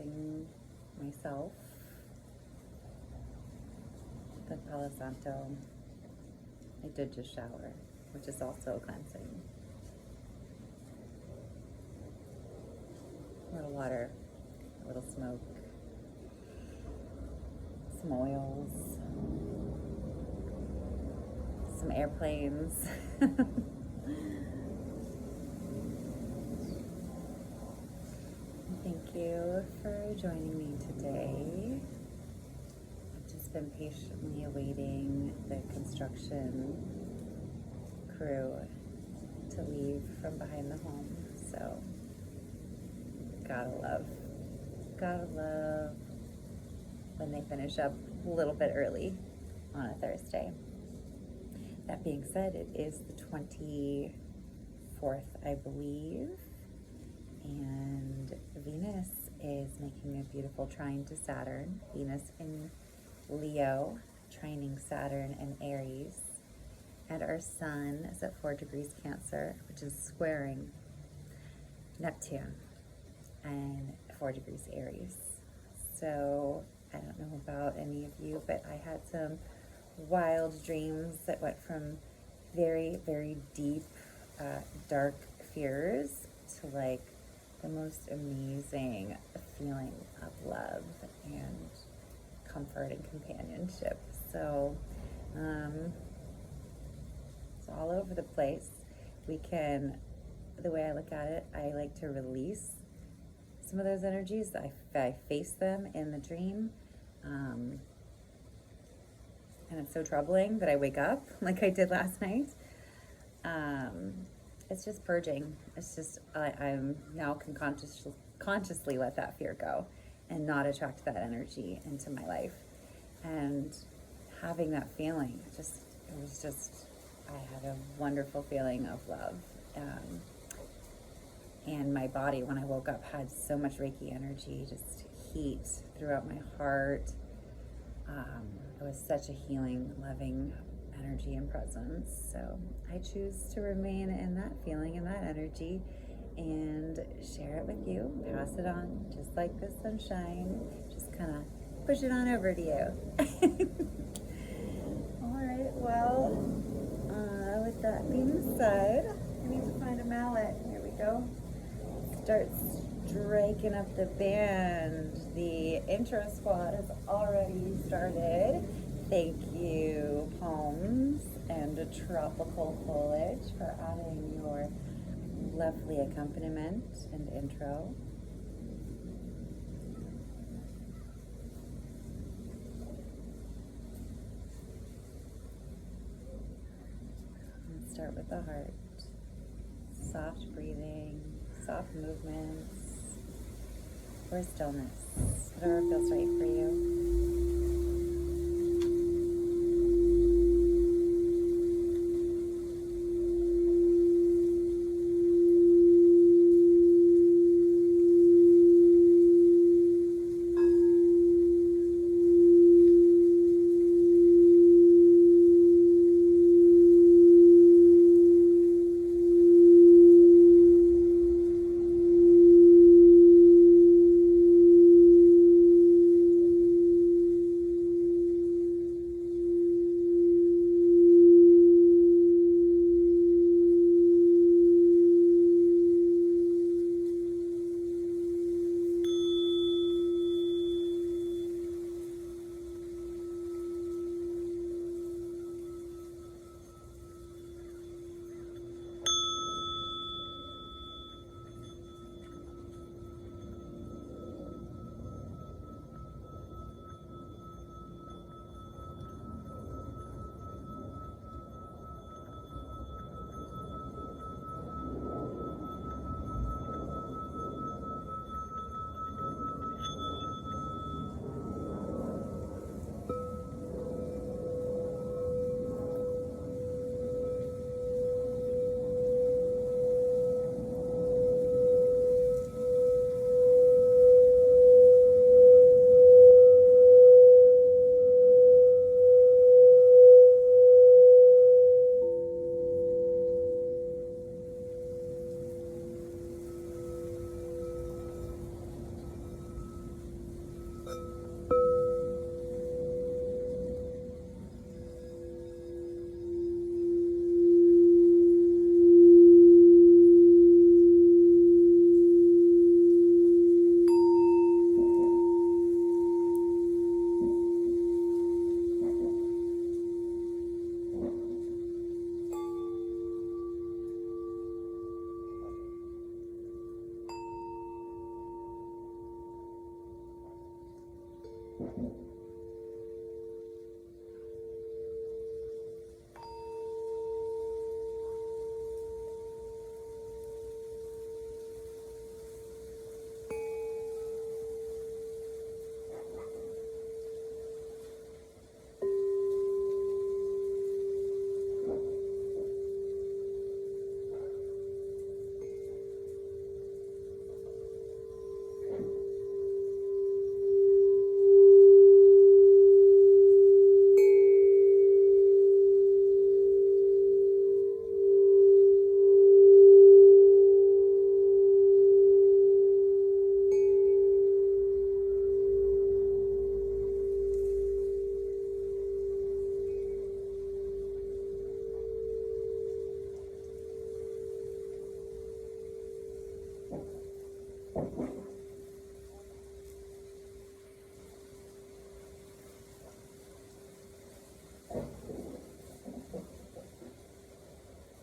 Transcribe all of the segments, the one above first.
cleansing myself with Palo Santo. I did just shower, which is also cleansing. A little water, a little smoke, some oils, some airplanes. Thank you for joining me today. I've just been patiently awaiting the construction crew to leave from behind the home. So, gotta love when they finish up a little bit early on a Thursday. That being said, it is the 24th, I believe, and Venus is making a beautiful trine to Saturn. Venus in Leo, trining Saturn and Aries, and our sun is at 4 degrees Cancer, which is squaring Neptune and 4 degrees Aries. So I don't know about any of you, but I had some wild dreams that went from very, very deep, dark fears to like the most amazing feeling of love and comfort and companionship. So it's all over the place. The way I look at it, I like to release some of those energies. I face them in the dream. And it's so troubling that I wake up like I did last night. It's just purging. It's just, I'm now can consciously let that fear go and not attract that energy into my life. And having that feeling, I had a wonderful feeling of love. And my body, when I woke up, had so much Reiki energy, just heat throughout my heart. It was such a healing, loving energy and presence. So I choose to remain in that feeling and that energy and share it with you, pass it on, just like the sunshine. Just kind of push it on over to you. All right, well, with that being said, I need to find a mallet. Here we go. Start striking up the band. The intro squad has already started. Thank you, Palms and Tropical Foliage, for adding your lovely accompaniment and intro. Let's start with the heart. Soft breathing, soft movements, or stillness, whatever feels right for you.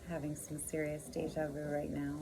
Having some serious deja vu right now.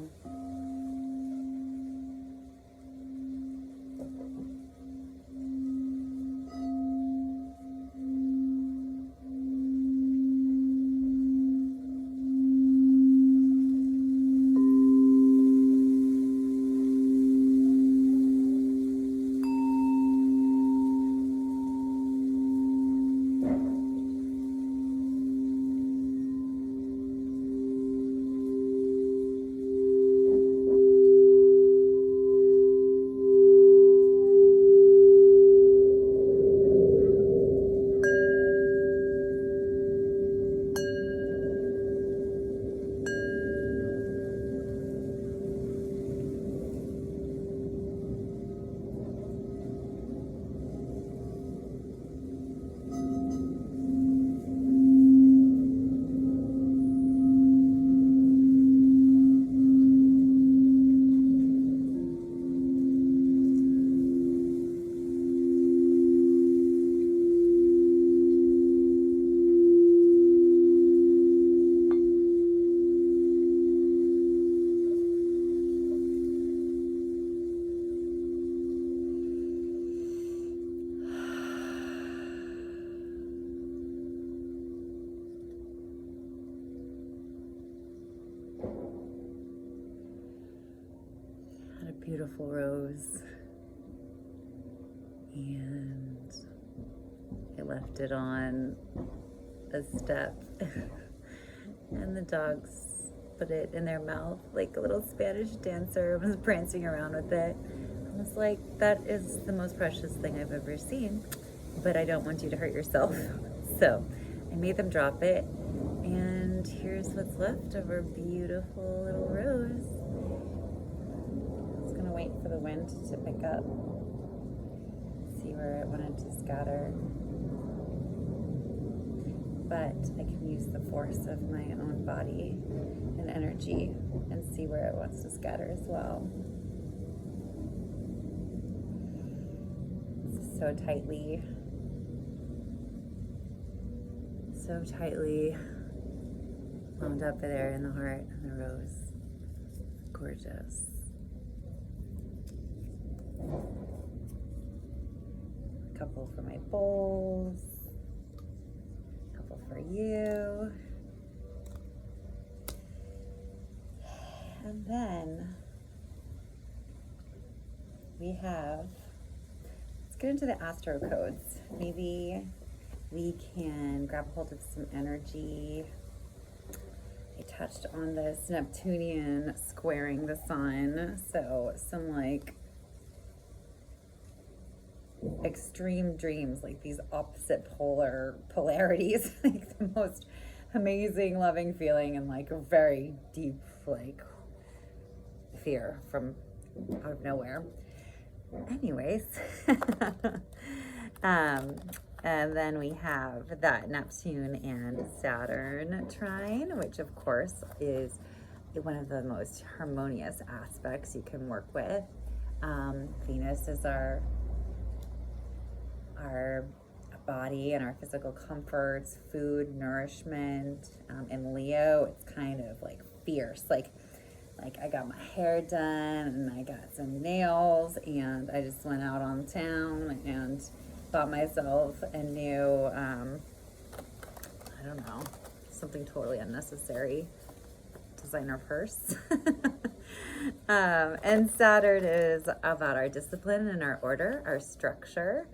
Beautiful rose, and I left it on a step and the dogs put it in their mouth like a little Spanish dancer was prancing around with it. I was like, that is the most precious thing I've ever seen, but I don't want you to hurt yourself. So I made them drop it, and here's what's left of our beautiful little rose. Wait for the wind to pick up, see where it wanted to scatter, but I can use the force of my own body and energy and see where it wants to scatter as well. So tightly wound up there in the heart of the rose. Gorgeous. A couple for my bowls, a couple for you, and then we have, let's get into the astro codes. Maybe we can grab hold of some energy. I touched on this Neptunian squaring the sun, so some like extreme dreams, like these opposite polarities, like the most amazing loving feeling and like a very deep like fear from out of nowhere. Anyways, and then we have that Neptune and Saturn trine, which of course is one of the most harmonious aspects you can work with. Venus is our body and our physical comforts, food, nourishment. In Leo, it's kind of like fierce, like I got my hair done and I got some nails and I just went out on town and bought myself a new, I don't know, something totally unnecessary, designer purse. And Saturn is about our discipline and our order, our structure.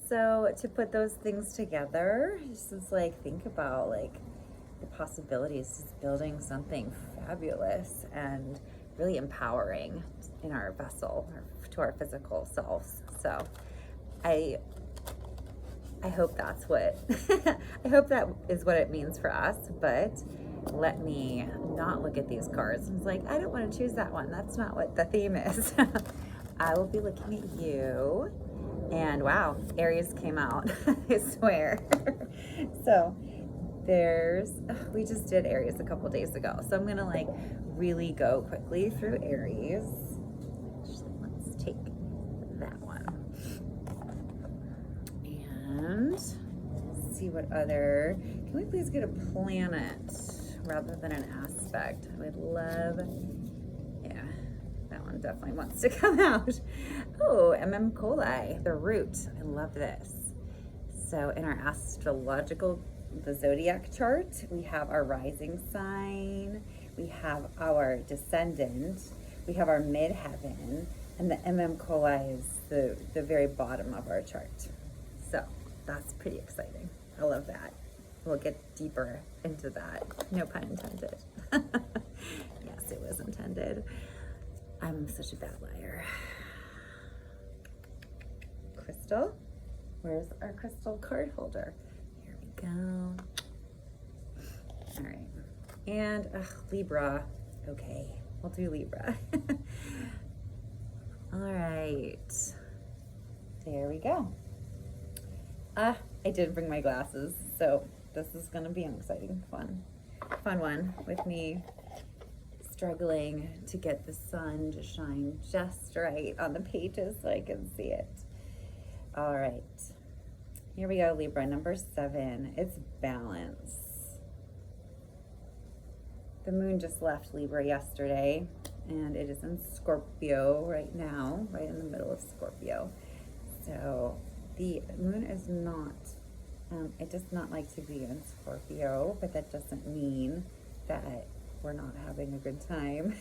So to put those things together, just like think about like the possibilities of building something fabulous and really empowering in our vessel, or to our physical selves. So I hope that's what I hope that is what it means for us. But let me not look at these cards. It's like, I don't want to choose that one. That's not what the theme is. I will be looking at you. And wow, Aries came out, I swear. So we just did Aries a couple days ago. So I'm going to like really go quickly through Aries. Actually, let's take that one. And see what other, can we please get a planet rather than an aspect? I would love, yeah, that one definitely wants to come out. Oh, coli, the root. I love this. So in our astrological, the zodiac chart, we have our rising sign, we have our descendant, we have our midheaven, and the coli is the very bottom of our chart. So that's pretty exciting. I love that. We'll get deeper into that. No pun intended. Yes, it was intended. I'm such a bad liar. Crystal. Where's our crystal card holder? Here we go. All right. And Libra. Okay, we'll do Libra. All right. There we go. I didn't bring my glasses, so this is going to be an exciting, fun one with me struggling to get the sun to shine just right on the pages so I can see it. All right, here we go, Libra, number 7. It's balance. The moon just left Libra yesterday, and it is in Scorpio right now, right in the middle of Scorpio. So the moon is not, it does not like to be in Scorpio, but that doesn't mean that we're not having a good time,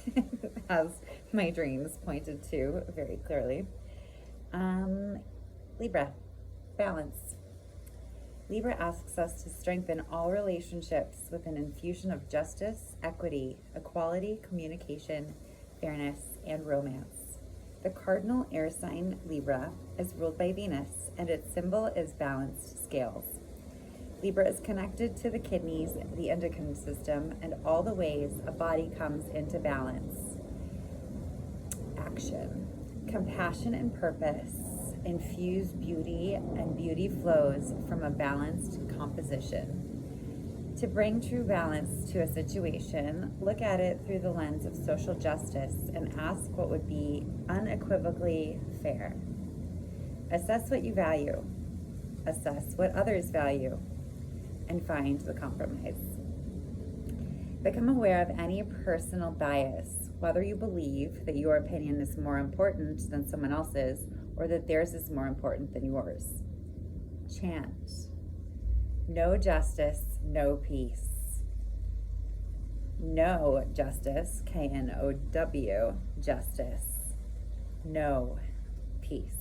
as my dreams pointed to very clearly. Libra, balance. Libra asks us to strengthen all relationships with an infusion of justice, equity, equality, communication, fairness, and romance. The cardinal air sign Libra is ruled by Venus, and its symbol is balanced scales. Libra is connected to the kidneys, the endocrine system, and all the ways a body comes into balance. Action. Compassion and purpose infuse beauty, and beauty flows from a balanced composition. To bring true balance to a situation, look at it through the lens of social justice and ask what would be unequivocally fair. Assess what you value, assess what others value, and find the compromise. Become aware of any personal bias, whether you believe that your opinion is more important than someone else's or that theirs is more important than yours. Chant. No justice, no peace. No justice, K-N-O-W, justice. No peace.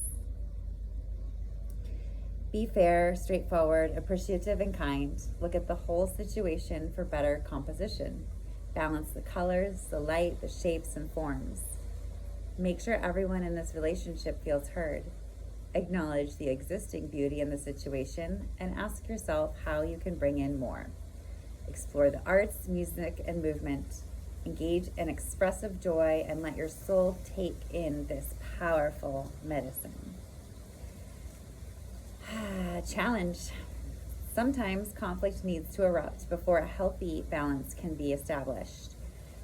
Be fair, straightforward, appreciative, and kind. Look at the whole situation for better composition. Balance the colors, the light, the shapes, and forms. Make sure everyone in this relationship feels heard. Acknowledge the existing beauty in the situation and ask yourself how you can bring in more. Explore the arts, music, and movement. Engage in expressive joy and let your soul take in this powerful medicine. Challenge. Sometimes conflict needs to erupt before a healthy balance can be established.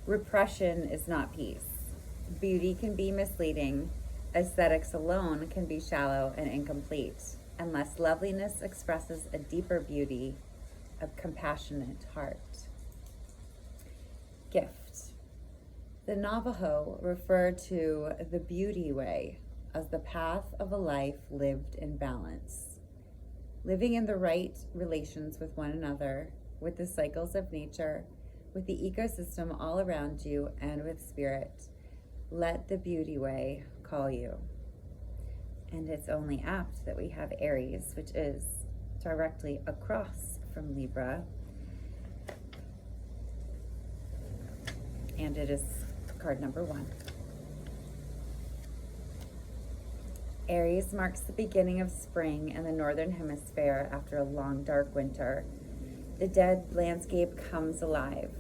Repression is not peace. Beauty can be misleading. Aesthetics alone can be shallow and incomplete, unless loveliness expresses a deeper beauty of compassionate heart. Gift. The Navajo refer to the beauty way as the path of a life lived in balance. living in the right relations with one another, with the cycles of nature, with the ecosystem all around you, and with spirit. Let the beauty way call you. And it's only apt that we have Aries, which is directly across from Libra. And it is card number 1. Aries marks the beginning of spring in the northern hemisphere after a long, dark winter. The dead landscape comes alive.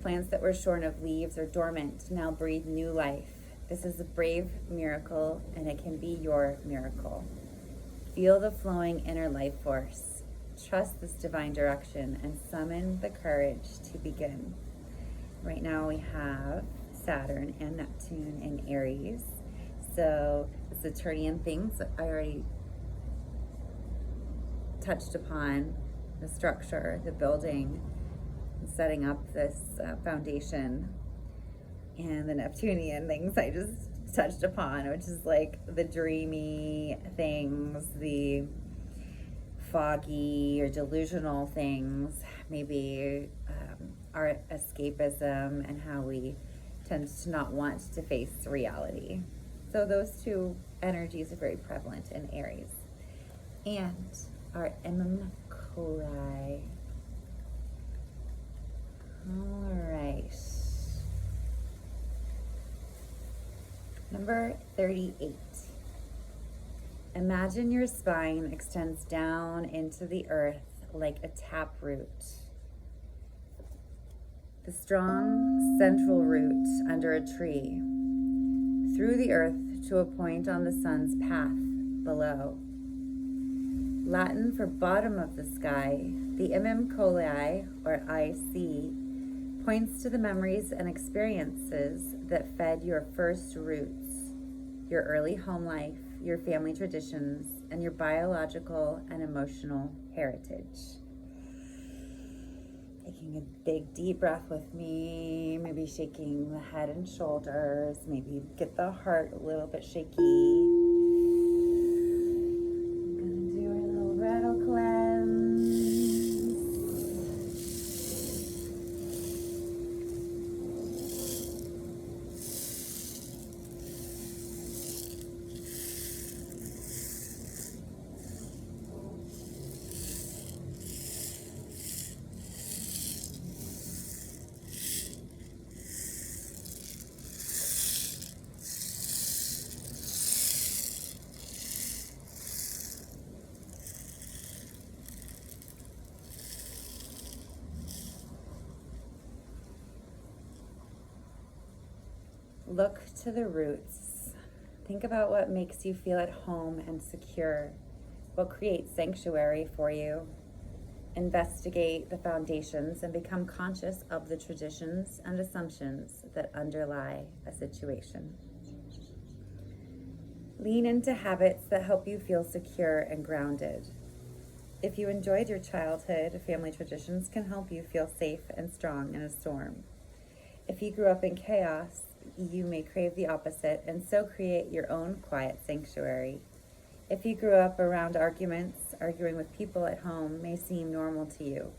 Plants that were shorn of leaves or dormant now breathe new life. This is a brave miracle, and it can be your miracle. Feel the flowing inner life force. Trust this divine direction and summon the courage to begin. Right now we have Saturn and Neptune in Aries. So the Saturnian things I already touched upon, the structure, the building, setting up this foundation, and the Neptunian things I just touched upon, which is like the dreamy things, the foggy or delusional things, maybe our escapism and how we tend to not want to face reality. So those two energies are very prevalent in Aries. And our Coli. All right. Number 38. Imagine your spine extends down into the earth like a taproot. The strong central root under a tree, through the earth to a point on the sun's path below. Latin for bottom of the sky, the Coli, or IC, points to the memories and experiences that fed your first roots, your early home life, your family traditions, and your biological and emotional heritage. Taking a big deep breath with me, maybe shaking the head and shoulders, maybe get the heart a little bit shaky. I'm gonna do a little rattle cleanse. Look to the roots. Think about what makes you feel at home and secure, what creates sanctuary for you. Investigate the foundations and become conscious of the traditions and assumptions that underlie a situation. Lean into habits that help you feel secure and grounded. If you enjoyed your childhood, family traditions can help you feel safe and strong in a storm. If you grew up in chaos, you may crave the opposite and so create your own quiet sanctuary. If you grew up around arguments, arguing with people at home may seem normal to you,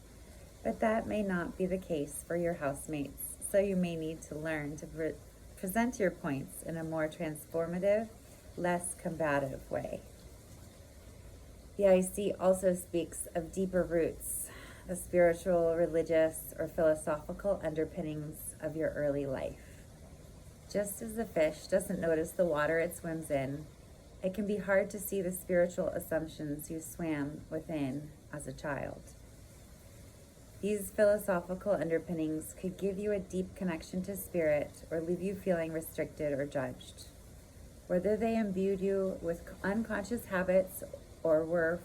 but that may not be the case for your housemates, so you may need to learn to present your points in a more transformative, less combative way. The IC also speaks of deeper roots, the spiritual, religious, or philosophical underpinnings of your early life. Just as the fish doesn't notice the water it swims in, it can be hard to see the spiritual assumptions you swam within as a child. These philosophical underpinnings could give you a deep connection to spirit or leave you feeling restricted or judged. Whether they imbued you with unconscious habits or were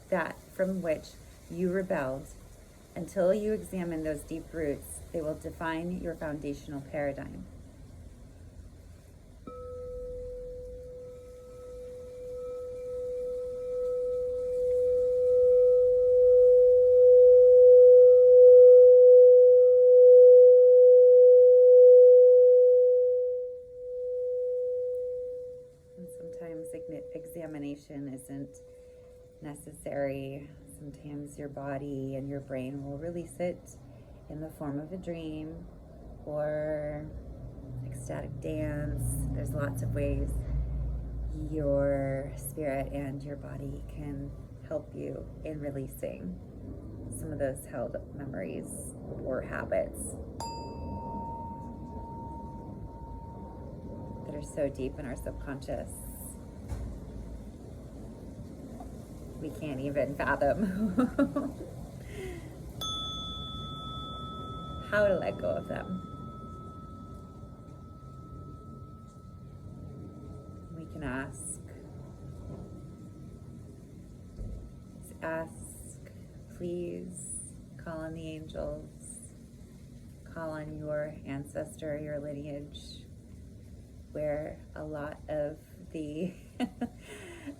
that from which you rebelled, until you examine those deep roots, they will define your foundational paradigm. And sometimes examination isn't necessary. Sometimes your body and your brain will release it in the form of a dream or ecstatic dance. There's lots of ways your spirit and your body can help you in releasing some of those held memories or habits that are so deep in our subconscious we can't even fathom how to let go of them. We can ask, please call on the angels, call on your ancestor, your lineage, where a lot of the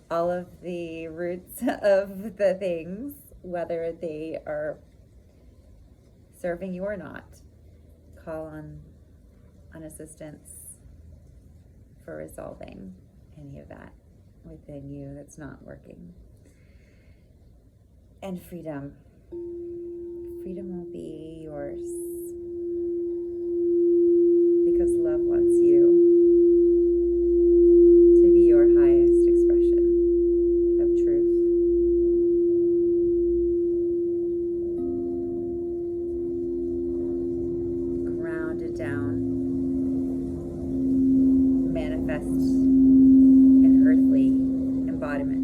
all of the roots of the things, whether they are serving you or not, call on assistance for resolving any of that within you that's not working. And freedom will be yours because love wants you to be your highest expression of truth. Grounded down, manifest an earthly embodiment.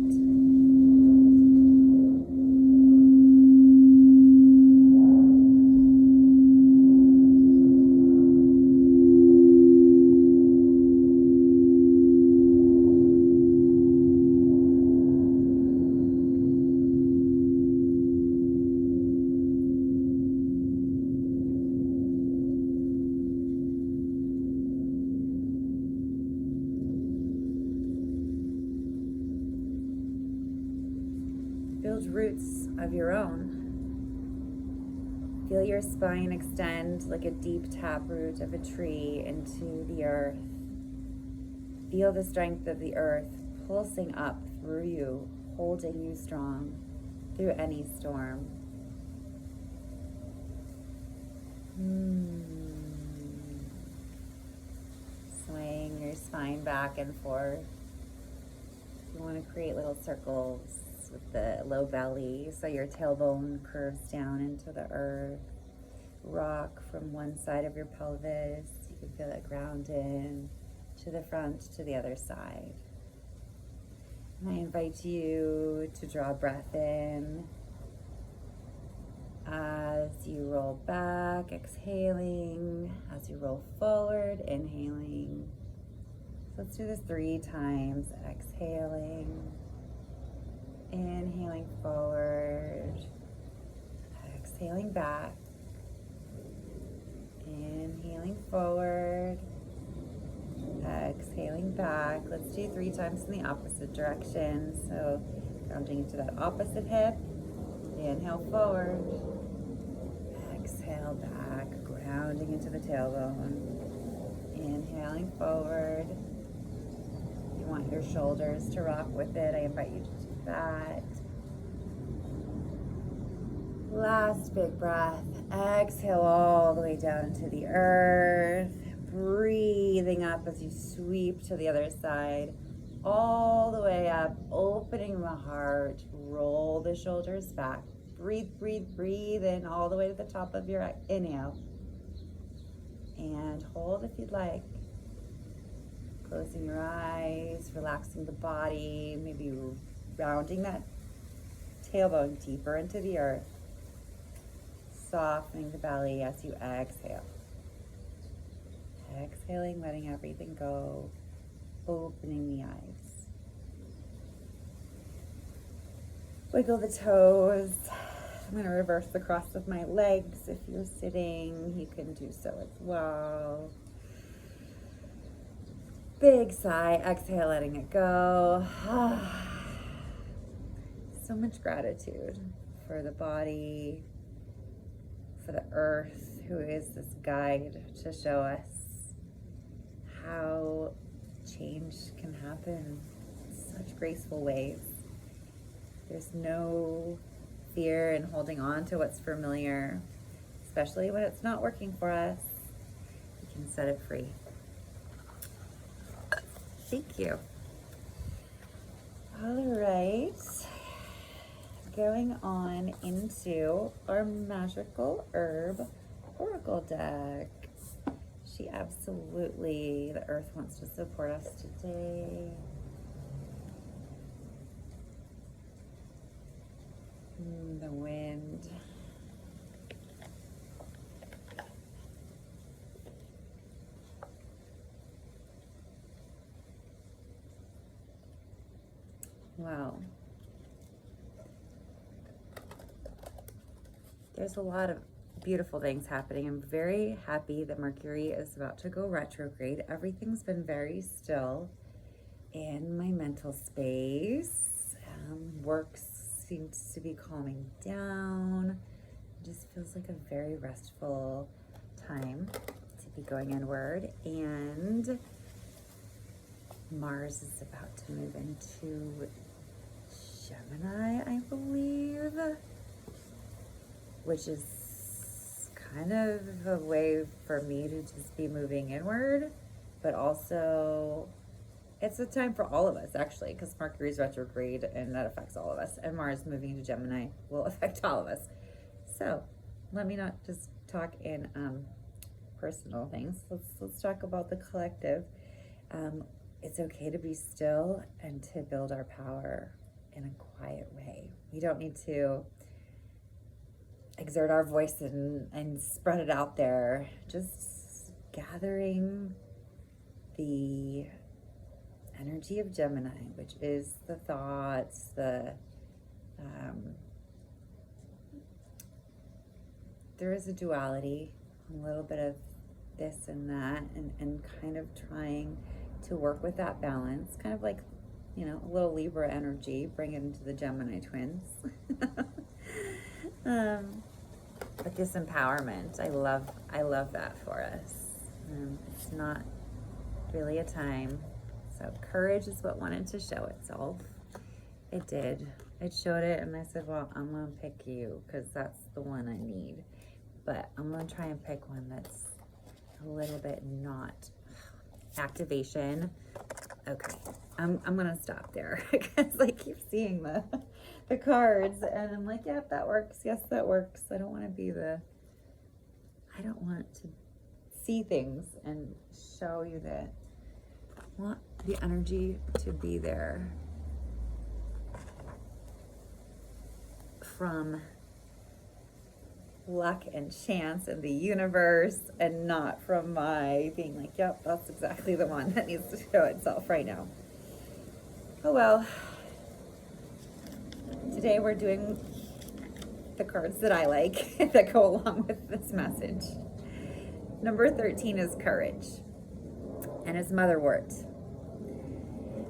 Build roots of your own. Feel your spine extend like a deep taproot of a tree into the earth. Feel the strength of the earth pulsing up through you, holding you strong through any storm. Swaying your spine back and forth. You want to create little circles with the low belly so your tailbone curves down into the earth. Rock from one side of your pelvis. You can feel it grounded to the front, to the other side. And I invite you to draw a breath in as you roll back, exhaling, as you roll forward, inhaling. So let's do this 3 times. Exhaling, inhaling forward, exhaling back, inhaling forward, exhaling back. Let's do 3 times in the opposite direction. So grounding into that opposite hip, inhale forward, exhale back, grounding into the tailbone, inhaling forward. You want your shoulders to rock with it. I invite you to do that. Last big breath. Exhale all the way down into the earth. Breathing up as you sweep to the other side. All the way up, opening the heart. Roll the shoulders back. Breathe, breathe, breathe in all the way to the top of your inhale. And hold if you'd like. Closing your eyes, relaxing the body, maybe rounding that tailbone deeper into the earth. Softening the belly as you exhale. Exhaling, letting everything go. Opening the eyes. Wiggle the toes. I'm going to reverse the cross of my legs. If you're sitting, you can do so as well. Big sigh, exhale, letting it go. So much gratitude for the body, for the earth, who is this guide to show us how change can happen in such graceful ways. There's no fear in holding on to what's familiar, especially when it's not working for us. We can set it free. Thank you. All right. Going on into our magical herb oracle deck. She absolutely, the earth wants to support us today. The wind. Wow. There's a lot of beautiful things happening. I'm very happy that Mercury is about to go retrograde. Everything's been very still in my mental space. Work seems to be calming down. It just feels like a very restful time to be going inward. And Mars is about to move into Gemini, I believe, which is kind of a way for me to just be moving inward, but also it's a time for all of us, actually, because Mercury's retrograde and that affects all of us, and Mars moving into Gemini will affect all of us. So let me not just talk in personal things. Let's talk about the collective. It's okay to be still and to build our power in a quiet way. We don't need to exert our voice and spread it out there. Just gathering the energy of Gemini, which is the thoughts, there is a duality, a little bit of this and that, and kind of trying to work with that balance, kind of like, you know, a little Libra energy, bring it into the Gemini twins. But this empowerment, I love that for us. It's not really a time. So courage is what wanted to show itself. It did. It showed it, and I said, well, I'm going to pick you because that's the one I need. But I'm going to try and pick one that's a little bit not activation. Okay, I'm going to stop there because I keep seeing the cards, and I'm like, yep, that works. Yes, that works. I don't want to see things and show you that I want the energy to be there from luck and chance and the universe, and not from my being like, yep, that's exactly the one that needs to show itself right now. Oh well. Today we're doing the cards that I like that go along with this message. Number 13 is courage, and it's motherwort.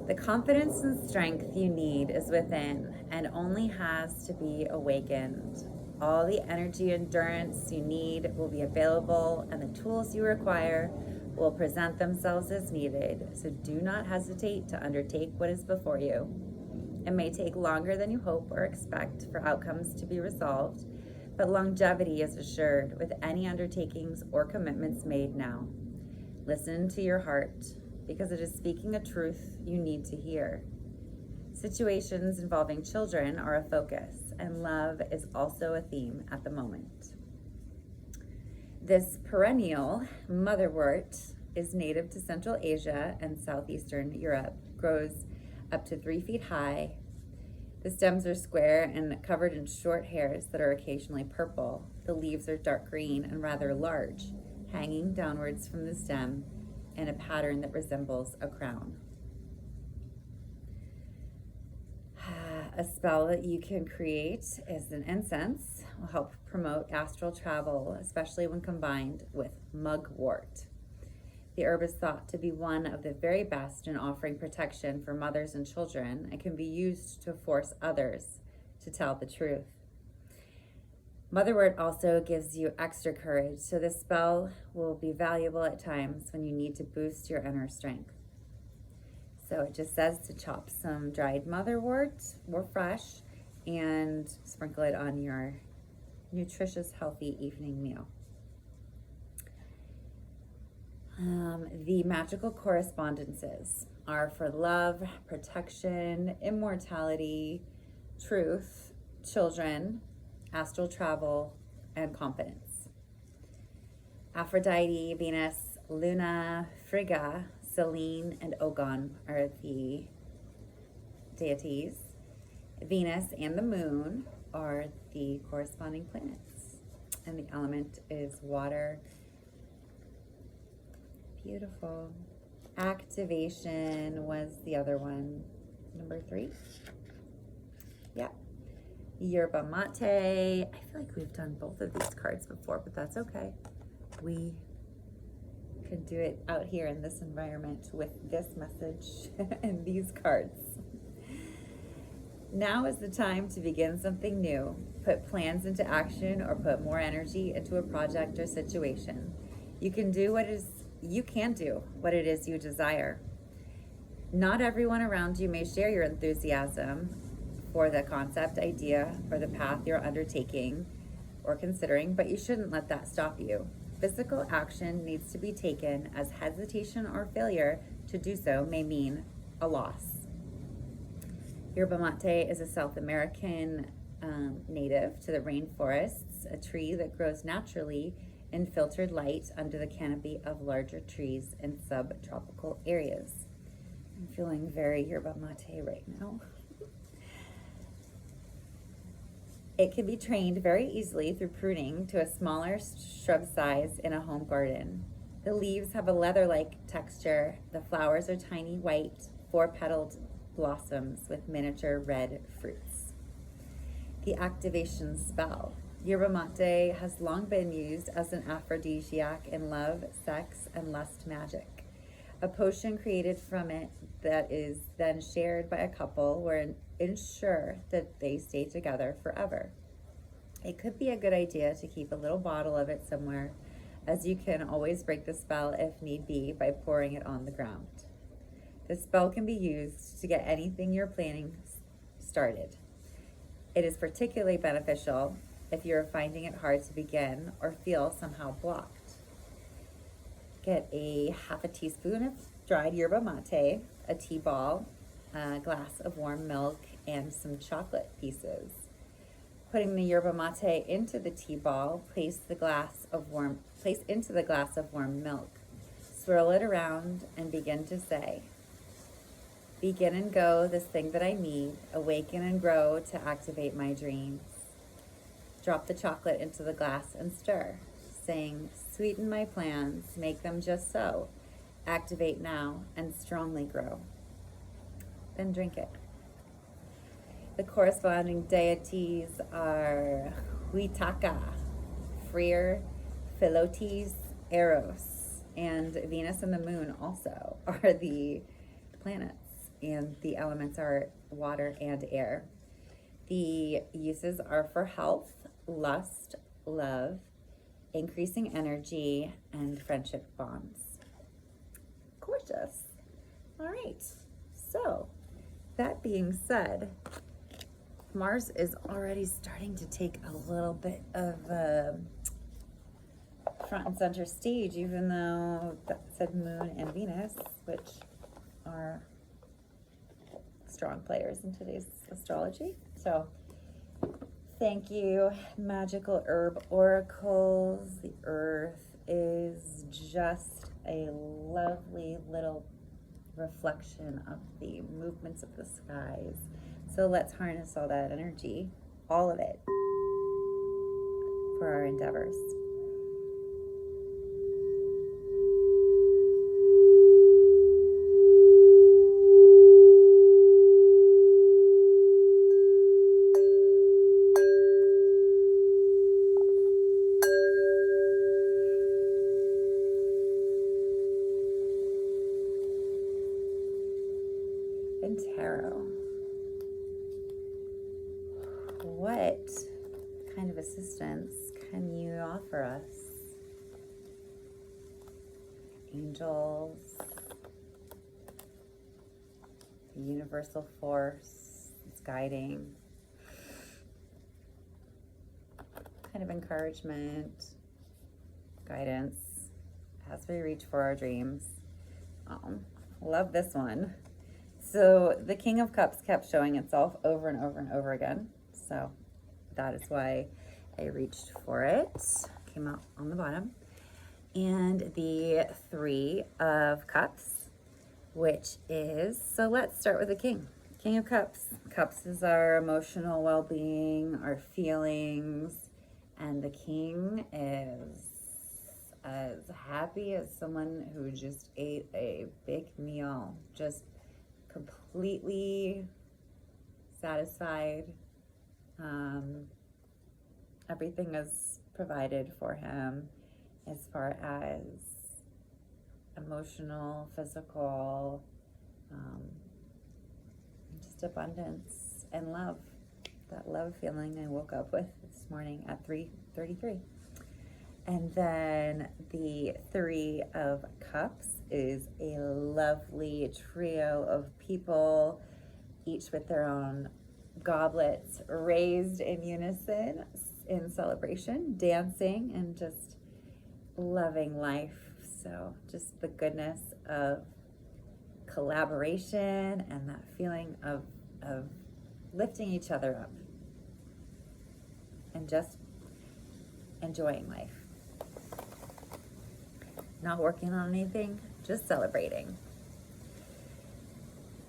The confidence and strength you need is within and only has to be awakened. All the energy and endurance you need will be available, and the tools you require will present themselves as needed. So do not hesitate to undertake what is before you. It may take longer than you hope or expect for outcomes to be resolved, but longevity is assured with any undertakings or commitments made now. Listen to your heart, because it is speaking a truth you need to hear. Situations involving children are a focus, and love is also a theme at the moment. This perennial motherwort is native to Central Asia and Southeastern Europe, grows up to 3 feet high. The stems are square and covered in short hairs that are occasionally purple. The leaves are dark green and rather large, hanging downwards from the stem in a pattern that resembles a crown. A spell that you can create is an incense. Will help promote astral travel, especially when combined with mugwort. The herb is thought to be one of the very best in offering protection for mothers and children, and can be used to force others to tell the truth. Motherwort also gives you extra courage, so this spell will be valuable at times when you need to boost your inner strength. So it just says to chop some dried motherwort or fresh and sprinkle it on your nutritious, healthy evening meal. The magical correspondences are for love, protection, immortality, truth, children, astral travel, and confidence. Aphrodite, Venus, Luna, Frigga, Selene, and Ogon are the deities. Venus and the moon are the corresponding planets. And the element is water. Beautiful. Activation was the other one. Number 3. Yeah. Yerba mate. I feel like we've done both of these cards before, but that's okay. We can do it out here in this environment with this message and these cards. Now is the time to begin something new. Put plans into action or put more energy into a project or situation. You can do what it is you desire. Not everyone around you may share your enthusiasm for the concept, idea, or the path you're undertaking or considering, but you shouldn't let that stop you. Physical action needs to be taken, as hesitation or failure to do so may mean a loss. Yerba mate is a South American native to the rainforests, a tree that grows naturally in filtered light under the canopy of larger trees in subtropical areas. I'm feeling very yerba mate right now. It can be trained very easily through pruning to a smaller shrub size in a home garden. The leaves have a leather-like texture. The flowers are tiny white, 4-petaled blossoms with miniature red fruits. The activation spell. Yerba mate has long been used as an aphrodisiac in love, sex, and lust magic. A potion created from it that is then shared by a couple will ensure that they stay together forever. It could be a good idea to keep a little bottle of it somewhere, as you can always break the spell if need be by pouring it on the ground. The spell can be used to get anything you're planning started. It is particularly beneficial if you're finding it hard to begin or feel somehow blocked. Get a half a teaspoon of dried yerba mate, a tea ball, a glass of warm milk, and some chocolate pieces. Putting the yerba mate into the tea ball, place into the glass of warm milk. Swirl it around and begin to say, "Begin and go, this thing that I need, awaken and grow to activate my dreams." Drop the chocolate into the glass and stir, saying, "Sweeten my plans, make them just so. Activate now and strongly grow." Then drink it. The corresponding deities are Huitaka, Freer, Philotes, Eros, and Venus and the moon also are the planets, and the elements are water and air. The uses are for health, lust, love, increasing energy, and friendship bonds. Gorgeous. All right. So, that being said, Mars is already starting to take a little bit of front and center stage, even though that said Moon and Venus, which are strong players in today's astrology. So, thank you, magical herb oracles. The earth is just a lovely little reflection of the movements of the skies. So let's harness all that energy, all of it, for our endeavors. And tarot. What kind of assistance can you offer us? Angels, the universal force is guiding. kind of encouragement, guidance as we reach for our dreams. Love this one. So the King of Cups kept showing itself over and over and over again. So that is why I reached for it. Came out on the bottom. And the Three of Cups, which is, so let's start with the King. King of Cups. Cups is our emotional well-being, our feelings, and the King is as happy as someone who just ate a big meal, just completely satisfied. Everything is provided for him as far as emotional, physical, just abundance and love. That love feeling I woke up with this morning at 3:33. And then the Three of Cups is a lovely trio of people, each with their own goblets raised in unison in celebration, dancing and just loving life. So just the goodness of collaboration and that feeling of lifting each other up and just enjoying life. Not working on anything, just celebrating.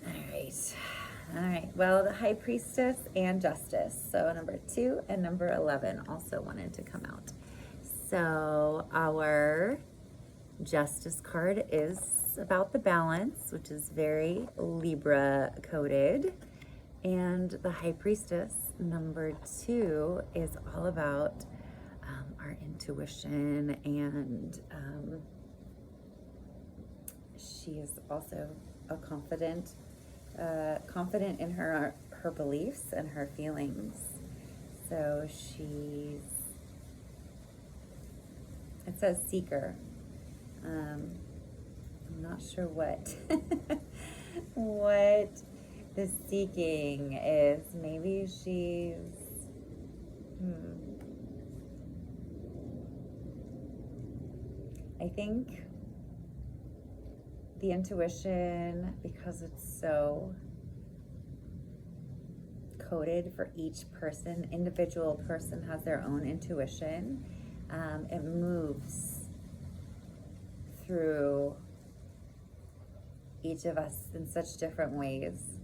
All right. Well, the High Priestess and Justice. So number 2 and number 11 also wanted to come out. So our Justice card is about the balance, which is very Libra coded. And the High Priestess, number 2, is all about our intuition, and she is also a confident in her beliefs and her feelings. So it says seeker. I'm not sure what what the seeking is. Maybe she's I think the intuition, because it's so coded for each person, individual person has their own intuition. It moves through each of us in such different ways.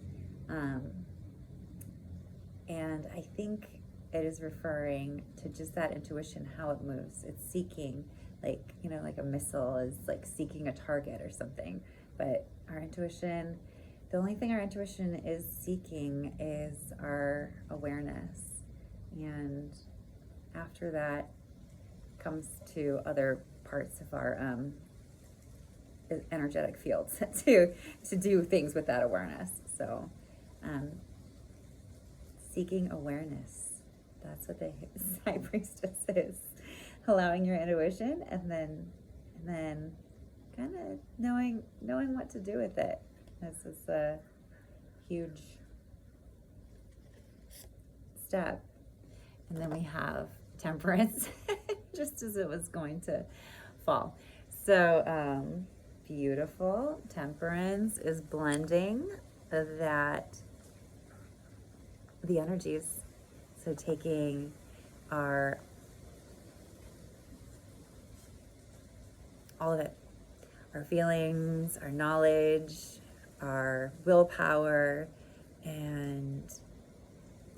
And I think it is referring to just that intuition, how it moves. It's seeking, like, like a missile is like seeking a target or something. But our intuition, the only thing our intuition is seeking is our awareness. And after that comes to other parts of our energetic fields to do things with that awareness. So seeking awareness, that's what the High Priestess is. Allowing your intuition and then kind of knowing what to do with it. This is a huge step. And then we have Temperance, just as it was going to fall. So beautiful. Temperance is blending the energies. So taking all of it, our feelings, our knowledge, our willpower, and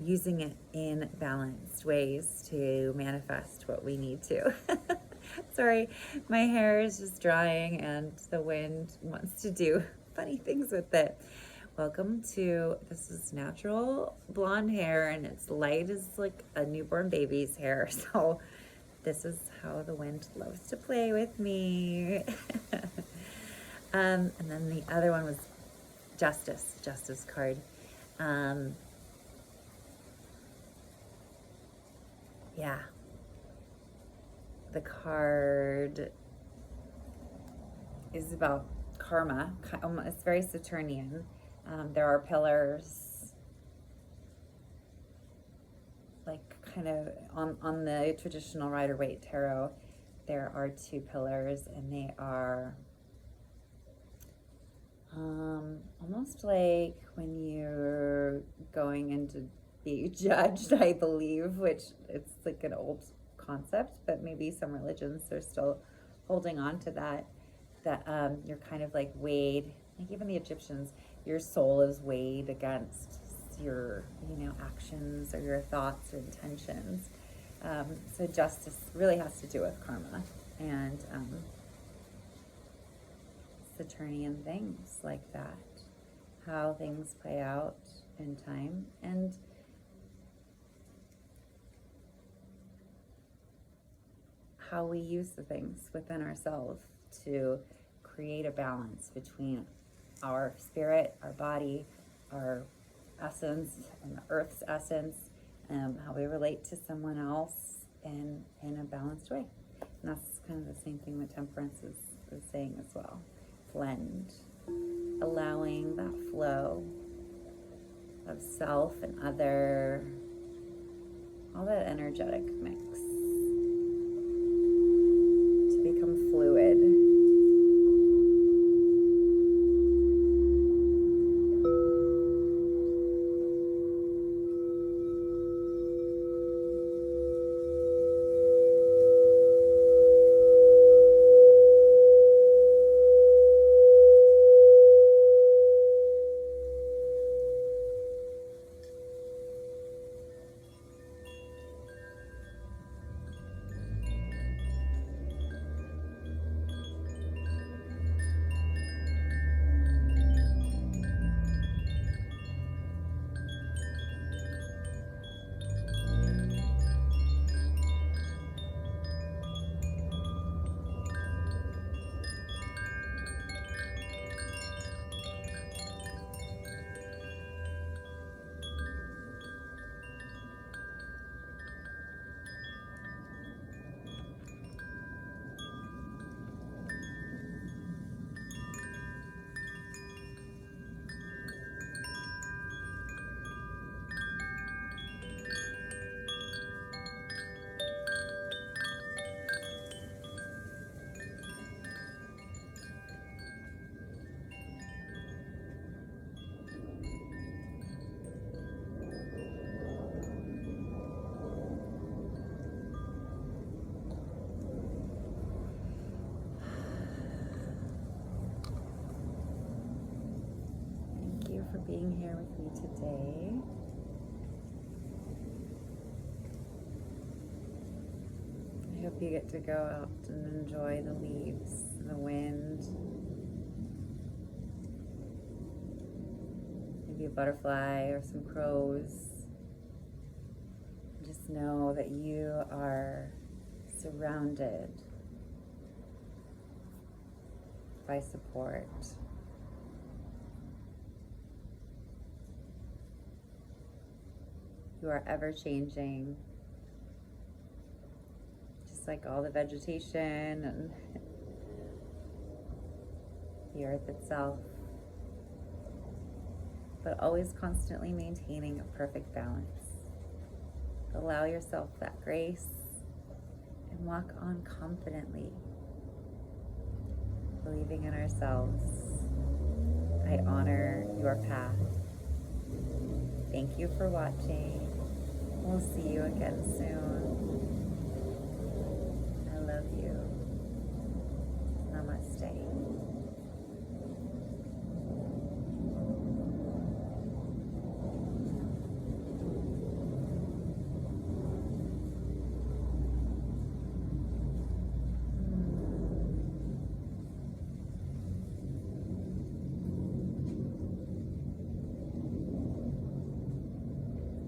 using it in balanced ways to manifest what we need to. Sorry, my hair is just drying and the wind wants to do funny things with it. Welcome to, this is natural blonde hair and it's light as like a newborn baby's hair. So this is how the wind loves to play with me. And then the other one was Justice card. Yeah. The card is about karma. It's very Saturnian. There are pillars, like kind of on the traditional Rider-Waite tarot, there are two pillars, and they are almost like when you're going in to be judged, I believe, which it's like an old concept, but maybe some religions are still holding on to that you're kind of like weighed, like even the Egyptians, your soul is weighed against your, actions or your thoughts or intentions. So justice really has to do with karma and Saturnian things like that, how things play out in time, and how we use the things within ourselves to create a balance between our spirit, our body, our essence, and the earth's essence, how we relate to someone else in a balanced way. And that's kind of the same thing what temperance is saying as well. Blend, allowing that flow of self and other, all that energetic mix to become fluid. For being here with me today. I hope you get to go out and enjoy the leaves, the wind, maybe a butterfly or some crows. Just know that you are surrounded by support. You are ever changing, just like all the vegetation and the earth itself, but always constantly maintaining a perfect balance. Allow yourself that grace and walk on confidently, believing in ourselves. I honor your path. Thank you for watching. We'll see you again soon. I love you. Namaste.